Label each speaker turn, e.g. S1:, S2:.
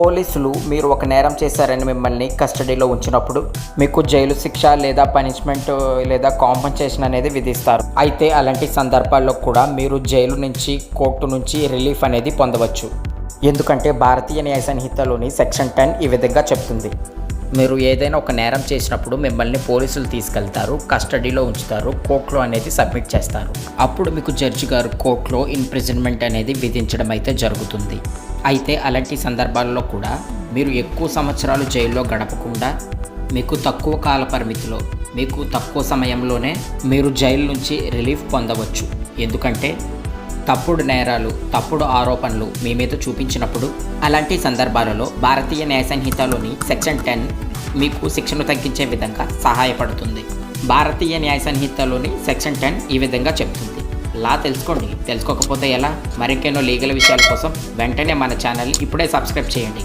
S1: పోలీసులు మీరు ఒక నేరం చేశారని మిమ్మల్ని కస్టడీలో ఉంచినప్పుడు మీకు జైలు శిక్ష లేదా పనిష్మెంట్ లేదా కాంపన్సేషన్ అనేది విధిస్తారు. అయితే అలాంటి సందర్భాల్లో కూడా మీరు జైలు నుంచి కోర్టు నుంచి రిలీఫ్ అనేది పొందవచ్చు. ఎందుకంటే భారతీయ న్యాయ సంహితలోని సెక్షన్ 10 ఈ విధంగా చెప్తుంది. మీరు ఏదైనా ఒక నేరం చేసినప్పుడు మిమ్మల్ని పోలీసులు తీసుకెళ్తారు, కస్టడీలో ఉంచుతారు, కోర్టులో అనేది సబ్మిట్ చేస్తారు. అప్పుడు మీకు జడ్జి గారు కోర్టులో ఇంప్రిజన్మెంట్ అనేది విధించడం అయితే జరుగుతుంది. అయితే అలాంటి సందర్భాల్లో కూడా మీరు ఎక్కువ సంవత్సరాలు జైల్లో గడపకుండా మీకు తక్కువ కాల పరిమితిలో మీకు తక్కువ సమయంలోనే మీరు జైలు నుంచి రిలీఫ్ పొందవచ్చు. ఎందుకంటే తప్పుడు నేరాలు, తప్పుడు ఆరోపణలు మీ మీద చూపించినప్పుడు అలాంటి సందర్భాలలో భారతీయ న్యాయ సంహితలోని సెక్షన్ 10 మీకు శిక్షను తగ్గించే విధంగా సహాయపడుతుంది. భారతీయ న్యాయ సంహితలోని సెక్షన్ 10 ఈ విధంగా చెప్తుంది. లా తెలుసుకోండి, తెలుసుకోకపోతే ఎలా? మరికెన్నో లీగల్ విషయాల కోసం వెంటనే మన ఛానల్ ఇప్పుడే సబ్స్క్రైబ్ చేయండి.